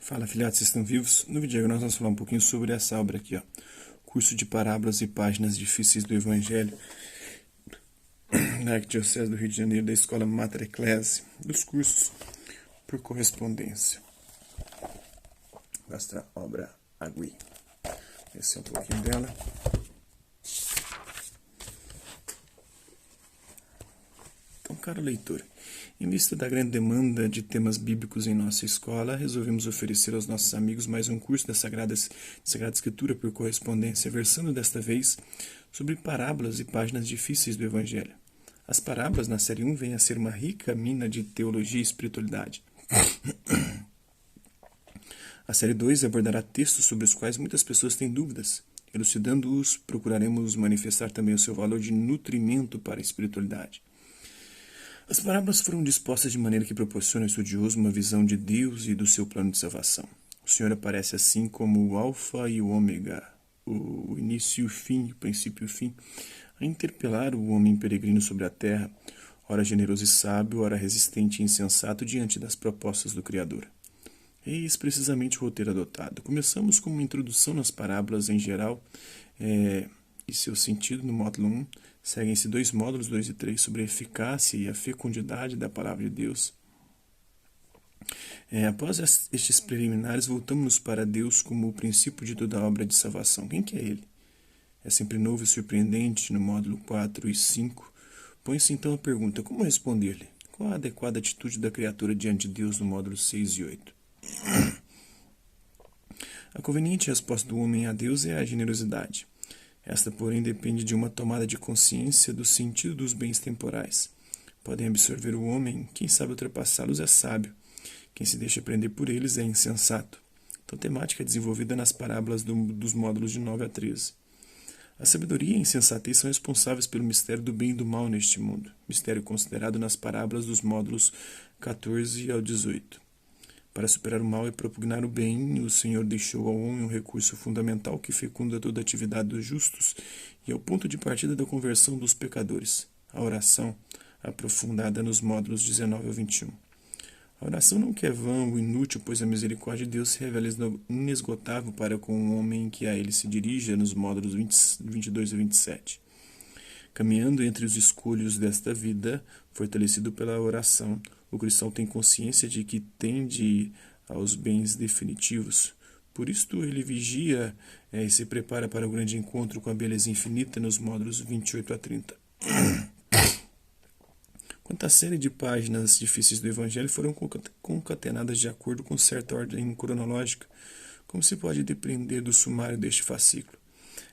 Fala, filhotes, vocês estão vivos? No vídeo de agora nós vamos falar um pouquinho sobre essa obra aqui, ó. Curso de Parábolas e Páginas Difíceis do Evangelho, da Arquidiocese do Rio de Janeiro, da Escola Mater Ecclesiae, dos cursos por correspondência. Esta obra Agui. Esse é um pouquinho dela. Então, caro leitor, em vista da grande demanda de temas bíblicos em nossa escola, resolvemos oferecer aos nossos amigos mais um curso da Sagrada Escritura por correspondência, versando desta vez sobre parábolas e páginas difíceis do Evangelho. As parábolas na série 1 vêm a ser uma rica mina de teologia e espiritualidade. A série 2 abordará textos sobre os quais muitas pessoas têm dúvidas. Elucidando-os, procuraremos manifestar também o seu valor de nutrimento para a espiritualidade. As parábolas foram dispostas de maneira que proporciona ao estudioso uma visão de Deus e do seu plano de salvação. O Senhor aparece assim como o Alfa e o Ômega, o início e o fim, o princípio e o fim, a interpelar o homem peregrino sobre a terra, ora generoso e sábio, ora resistente e insensato diante das propostas do Criador. Eis precisamente o roteiro adotado. Começamos com uma introdução nas parábolas em geral e seu sentido no módulo 1. Seguem-se dois módulos, 2 e 3, sobre a eficácia e a fecundidade da palavra de Deus. Após estes preliminares, voltamos-nos para Deus como o princípio de toda a obra de salvação. Quem que é Ele? É sempre novo e surpreendente no módulo 4 e 5. Põe-se então a pergunta, como responder-lhe? Qual a adequada atitude da criatura diante de Deus no módulo 6 e 8? A conveniente resposta do homem a Deus é a generosidade. Esta, porém, depende de uma tomada de consciência do sentido dos bens temporais. Podem absorver o homem, quem sabe ultrapassá-los é sábio. Quem se deixa prender por eles é insensato. Então, temática desenvolvida nas parábolas dos módulos de 9 a 13. A sabedoria e a insensatez são responsáveis pelo mistério do bem e do mal neste mundo, mistério considerado nas parábolas dos módulos 14 ao 18. Para superar o mal e propugnar o bem, o Senhor deixou ao homem um recurso fundamental que fecunda toda a atividade dos justos e é o ponto de partida da conversão dos pecadores, a oração, aprofundada nos módulos 19 ao 21. A oração não é vã ou inútil, pois a misericórdia de Deus se revela inesgotável para com o homem que a ele se dirige nos módulos 22 e 27. Caminhando entre os escolhos desta vida, fortalecido pela oração, o cristão tem consciência de que tende aos bens definitivos. Por isto ele vigia e se prepara para o grande encontro com a beleza infinita nos módulos 28 a 30. Quanto à série de páginas difíceis do Evangelho, foram concatenadas de acordo com certa ordem cronológica, como se pode depreender do sumário deste fascículo.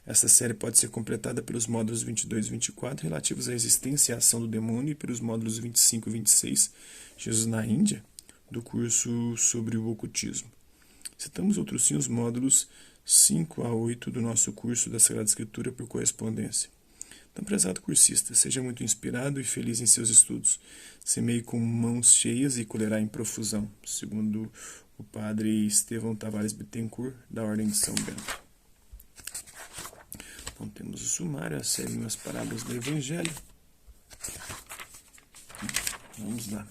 Esta série pode ser completada pelos módulos 22 e 24, relativos à existência e à ação do demônio, e pelos módulos 25 e 26, Jesus na Índia, do curso sobre o ocultismo. Citamos outros sim os módulos 5 a 8 do nosso curso da Sagrada Escritura por correspondência. Então, prezado cursista, seja muito inspirado e feliz em seus estudos. Semeie com mãos cheias e colherá em profusão, segundo o padre Estevão Tavares Bittencourt, da Ordem de São Bento. Então, temos o sumário, a série As Parábolas do Evangelho. Vamos lá.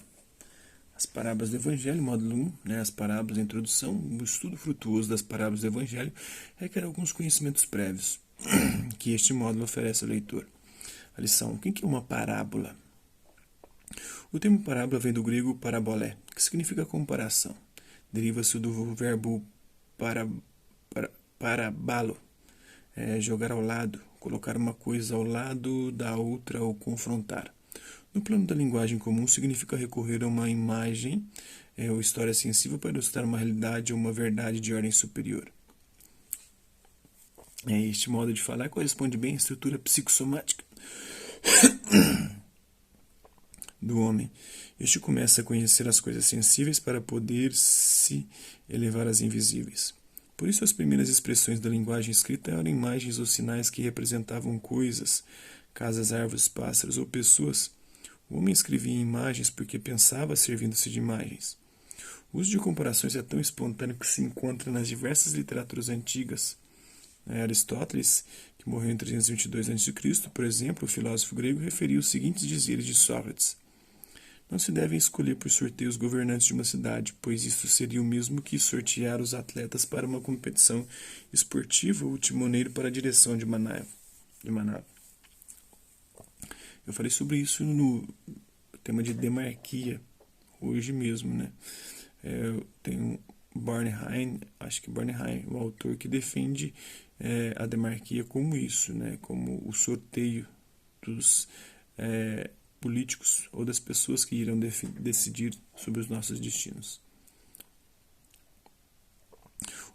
As Parábolas do Evangelho, módulo 1, as parábolas, a introdução, o estudo frutuoso das parábolas do Evangelho requer alguns conhecimentos prévios que este módulo oferece ao leitor. A lição: o que é uma parábola? O termo parábola vem do grego parabolé, que significa comparação. Deriva-se do verbo parabalo, jogar ao lado, colocar uma coisa ao lado da outra ou confrontar. No plano da linguagem comum, significa recorrer a uma imagem ou história sensível para ilustrar uma realidade ou uma verdade de ordem superior. Este modo de falar corresponde bem à estrutura psicossomática do homem. Este começa a conhecer as coisas sensíveis para poder se elevar às invisíveis. Por isso, as primeiras expressões da linguagem escrita eram imagens ou sinais que representavam coisas, casas, árvores, pássaros ou pessoas. O homem escrevia em imagens porque pensava servindo-se de imagens. O uso de comparações é tão espontâneo que se encontra nas diversas literaturas antigas. Aristóteles, que morreu em 322 a.C., por exemplo, o filósofo grego, referiu os seguintes dizeres de Sócrates: Não se devem escolher por sorteio os governantes de uma cidade, pois isso seria o mesmo que sortear os atletas para uma competição esportiva ou o timoneiro para a direção de uma nave. Eu falei sobre isso no tema de demarquia, hoje mesmo, né? Tem um Bernheim, acho que Bernheim, o autor que defende a demarquia como isso, né? Como o sorteio dos políticos ou das pessoas que irão decidir sobre os nossos destinos.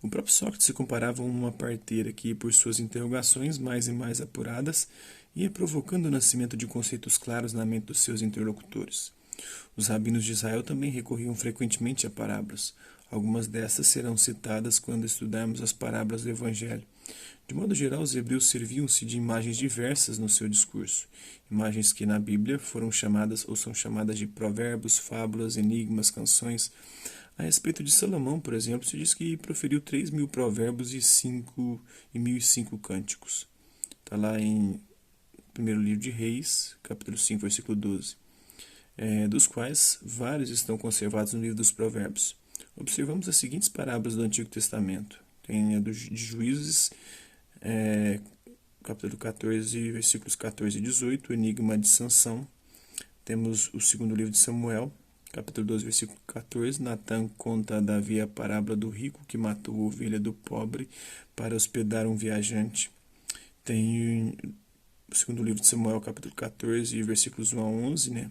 O próprio Sócrates se comparava a uma parteira que, por suas interrogações mais e mais apuradas, ia provocando o nascimento de conceitos claros na mente dos seus interlocutores. Os rabinos de Israel também recorriam frequentemente a parábolas. Algumas dessas serão citadas quando estudarmos as parábolas do Evangelho. De modo geral, os hebreus serviam-se de imagens diversas no seu discurso, imagens que na Bíblia foram chamadas ou são chamadas de provérbios, fábulas, enigmas, canções. A respeito de Salomão, por exemplo, se diz que proferiu 3.000 provérbios e 1.005 cânticos. Está lá em 1º livro de Reis, capítulo 5, versículo 12. Dos quais vários estão conservados no livro dos provérbios. Observamos as seguintes parábolas do Antigo Testamento. Tem a de Juízes, capítulo 14, versículos 14 e 18, o enigma de Sansão. Temos o 2º livro de Samuel, capítulo 12, versículo 14. Natã conta a Davi a parábola do rico que matou a ovelha do pobre para hospedar um viajante. Tem o 2º livro de Samuel, capítulo 14, versículos 1 a 11, né?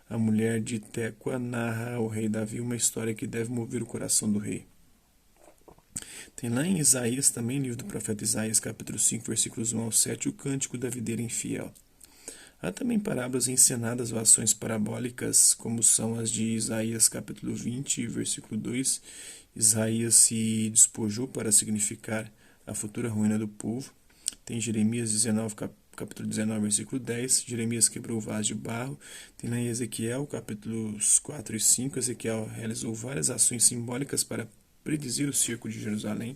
A mulher de Tecoa narra ao rei Davi uma história que deve mover o coração do rei. Tem lá em Isaías, também, livro do profeta Isaías, capítulo 5, versículos 1 ao 7, o cântico da videira infiel. Há também parábolas encenadas ou ações parabólicas, como são as de Isaías, capítulo 20, versículo 2. Isaías se despojou para significar a futura ruína do povo. Tem Jeremias 19, capítulo 19, versículo 10. Jeremias quebrou o vaso de barro. Tem lá em Ezequiel, capítulos 4 e 5. Ezequiel realizou várias ações simbólicas para predizer o cerco de Jerusalém.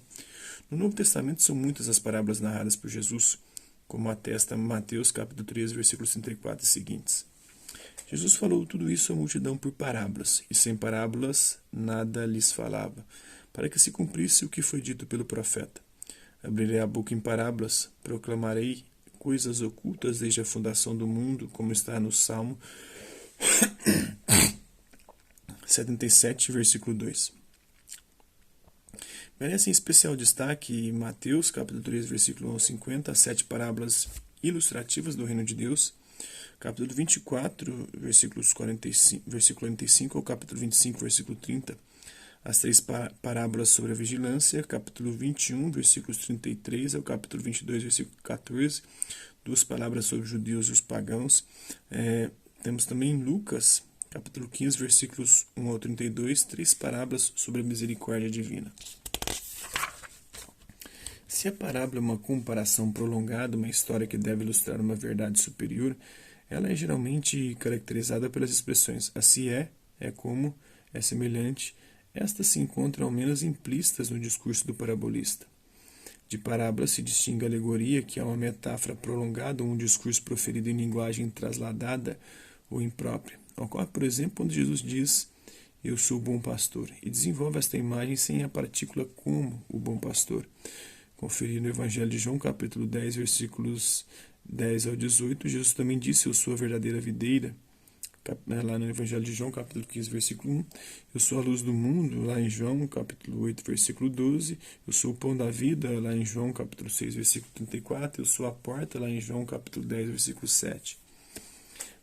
No Novo Testamento são muitas as parábolas narradas por Jesus, como atesta Mateus, capítulo 13, versículos 34 e seguintes. Jesus falou tudo isso à multidão por parábolas, e sem parábolas nada lhes falava, para que se cumprisse o que foi dito pelo profeta. Abrirei a boca em parábolas, proclamarei coisas ocultas desde a fundação do mundo, como está no Salmo 77, versículo 2. Merece em especial destaque Mateus, capítulo 3, versículo 1 ao 50, as 7 parábolas ilustrativas do reino de Deus. Capítulo 24, versículo 45 ao capítulo 25, versículo 30, as 3 parábolas sobre a vigilância. Capítulo 21, versículos 33 ao capítulo 22, versículo 14, 2 palavras sobre os judeus e os pagãos. Temos também em Lucas, capítulo 15, versículos 1 ao 32, 3 parábolas sobre a misericórdia divina. Se a parábola é uma comparação prolongada, uma história que deve ilustrar uma verdade superior, ela é geralmente caracterizada pelas expressões assim é como, é semelhante. Estas se encontram ao menos implícitas no discurso do parabolista. De parábola se distingue a alegoria, que é uma metáfora prolongada ou um discurso proferido em linguagem trasladada ou imprópria. Ocorre, por exemplo, quando Jesus diz eu sou o bom pastor, e desenvolve esta imagem sem a partícula como o bom pastor. Conferir no Evangelho de João, capítulo 10, versículos 10 ao 18, Jesus também disse, eu sou a verdadeira videira. Lá no Evangelho de João, capítulo 15, versículo 1, eu sou a luz do mundo, lá em João, capítulo 8, versículo 12, eu sou o pão da vida, lá em João, capítulo 6, versículo 34, eu sou a porta, lá em João, capítulo 10, versículo 7.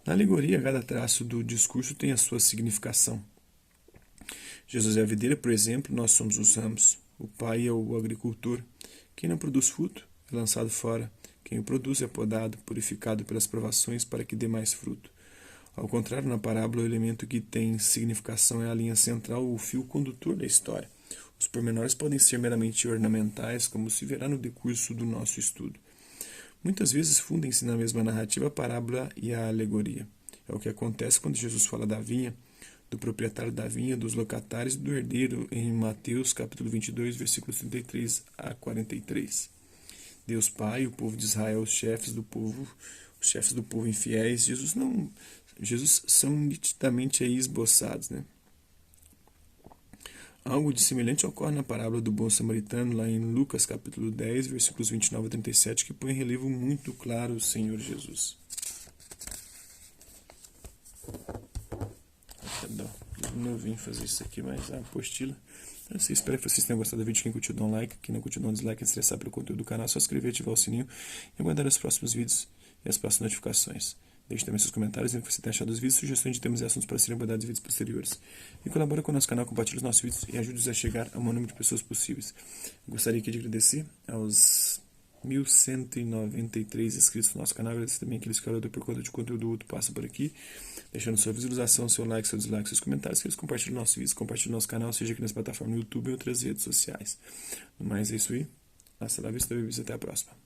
Na alegoria, cada traço do discurso tem a sua significação. Jesus é a videira, por exemplo, nós somos os ramos. O pai é o agricultor. Quem não produz fruto é lançado fora. Quem o produz é podado, purificado pelas provações para que dê mais fruto. Ao contrário, na parábola, o elemento que tem significação é a linha central, o fio condutor da história. Os pormenores podem ser meramente ornamentais, como se verá no decurso do nosso estudo. Muitas vezes fundem-se na mesma narrativa a parábola e a alegoria. É o que acontece quando Jesus fala da vinha, do proprietário da vinha, dos locatários e do herdeiro em Mateus capítulo 22, versículos 33 a 43. Deus Pai, o povo de Israel, os chefes do povo infiéis. Jesus não Jesus são nitidamente aí esboçados, né? Algo de semelhante ocorre na parábola do bom samaritano, lá em Lucas capítulo 10, versículos 29 a 37, que põe em relevo muito claro o Senhor Jesus. Perdão, não vim fazer isso aqui, mas a apostila. Eu espero que vocês tenham gostado do vídeo. Quem curtiu, dá um like. Quem não curtiu, dá um dislike. Quem se interessar pelo conteúdo do canal, é só se inscrever, ativar o sininho e aguardar os próximos vídeos e as próximas notificações. Deixe também seus comentários dizendo o que você tem achado dos vídeos, sugestões de temas e assuntos para serem abordados em vídeos posteriores. E colabore com o nosso canal, compartilhe os nossos vídeos e ajude-nos a chegar ao maior número de pessoas possíveis. Gostaria aqui de agradecer aos 1.193 inscritos no nosso canal. Agradeço também aqueles que por conta de conteúdo outro passam por aqui, deixando sua visualização, seu like, seu dislike, seus comentários, que eles compartilhem nossos vídeos, compartilhem nosso canal, seja aqui nas plataformas do YouTube e outras redes sociais. No mais é isso aí. Hasta la vista, babies. Até a próxima.